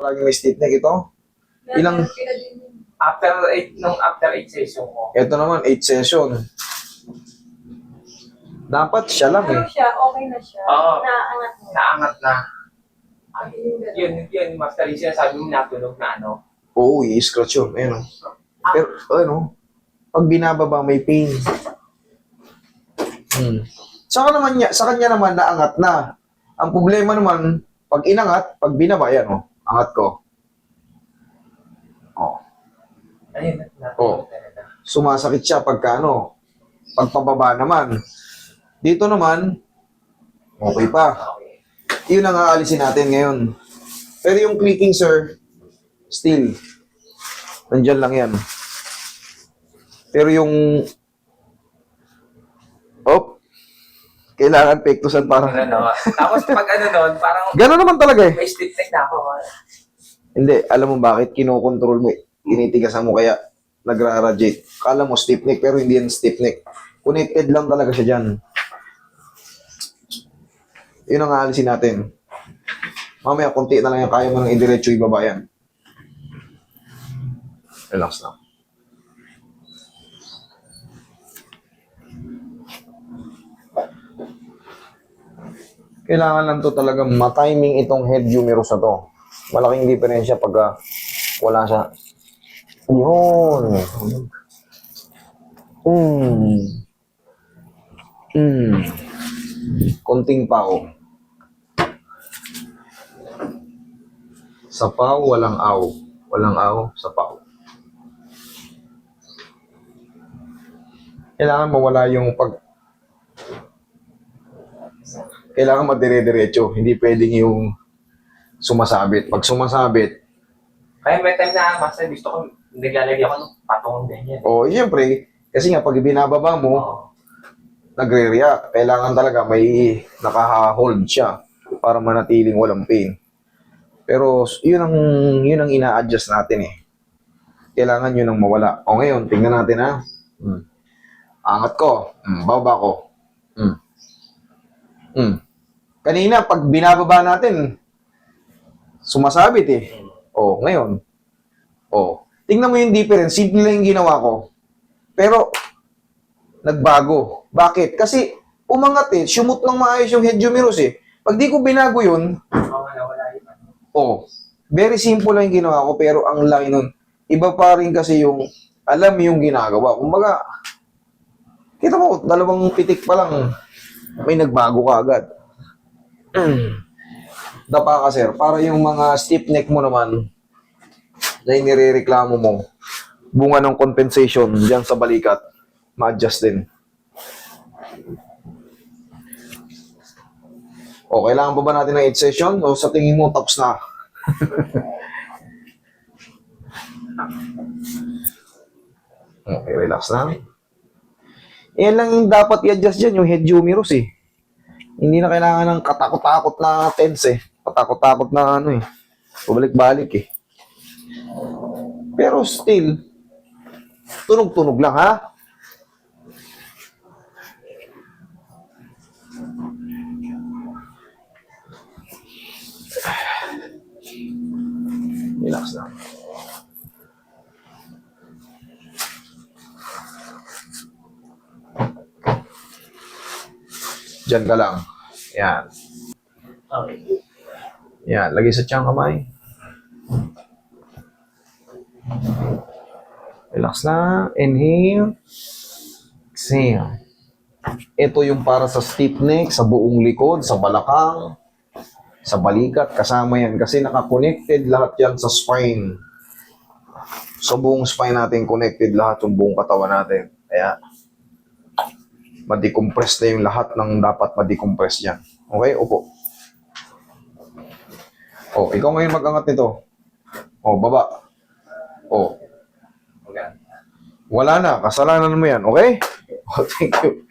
Lagi may stiff neck ito. Ilang? After 8 session ko. Ito naman, 8 session. Dapat siya lang eh. Ano siya, okay na siya. Oo. Naangat mo. Naangat na. Yun, Master Lee, sinasabi mo natunog na ano. Oo, i-scratch yun. Ayun. Pero, ano, pag binababa may pain. Sa kanya naman, naangat na. Ang problema naman, pag inangat, pag binaba, yan, oh, angat ko. Oh. Ayun, Oh. natunog talaga. Sumasakit siya pagka, ano, pagpababa naman. Dito naman, okay pa. Okay. Yun ang aalisin natin ngayon. Pero yung clicking, sir, still, nandyan lang yan. Pero yung, kailangan pektusan para. Ano, tapos pag ano nun, parang Gano'n naman talaga eh. may stiff neck na ako. Hindi, alam mo bakit? Kinokontrol mo eh. Tinitigasan mo kaya nagra-radiate. Kala mo stiff neck, pero hindi yan stiff neck. Connected lang talaga siya dyan. Yun ang aalisin natin. Mamaya, konti na lang yan. Kaya mo nang indiretso ibaba yan. Relax lang. Kailangan lang to talaga matiming itong head humerus na to. Malaking diferensya pag wala siya. Yun. Konting pao. Sa pao, walang aw. Walang aw sa pao. Kailangan mawala yung kailangan madire-diretso. Hindi pwedeng yung sumasabit. Pag sumasabit, Kaya may time na, Master, gusto ko, naglalagay ako ng patong ganyan. siyempre, kasi nga pag binababa mo, Oo. nagre-react. Kailangan talaga may naka-hold siya para manatiling walang pain. Pero yun ang ina-adjust natin eh. Kailangan yun ang mawala. O ngayon, tingnan natin ha. Angat ko. Baba ko. Kanina, pag binababa natin, sumasabit eh. O, ngayon. O, tingnan mo yung difference. Simple lang yung ginawa ko. Pero, nagbago. Bakit? Kasi, umangat eh. Sumut ng maayos yung head humerus eh. Pag di ko binago yun, Wala yun. very simple lang yung ginawa ko, pero ang laki nun. Iba pa rin kasi yung, alam yung ginagawa. Kumbaga, kita mo, 2 pitik pa lang, may nagbago ka agad. Dapa ka, sir. Para yung mga stiff neck mo naman, na inirereklamo mo, bunga ng compensation dyan sa balikat, ma-adjust din. O, kailangan pa ba natin ng 8 session? O sa tingin mo, tapos na? Okay, relax lang. Yan lang yung dapat i-adjust dyan, yung head humerus eh. Hindi na kailangan ng katakot-takot na tense eh. Katakot-takot na ano eh. Pabalik-balik eh. Pero still, tunog-tunog lang ha. Relax lang. Diyan ka lang. Yan. Okay. Yan. Lagay sa tiyang kamay. Relax lang. Inhale. Exhale. Ito yung para sa stiff neck, sa buong likod, sa balakang, sa balikat. Kasama yan. Kasi naka-connected lahat yan sa spine. Sa buong spine natin, connected lahat yung buong katawan natin. Kaya, ma-decompress na yung lahat ng dapat ma-decompress dyan. Okay? Upo. O, ikaw ngayon mag-angat nito. O, baba. O. Wala na. Kasalanan mo yan. Okay? O, thank you.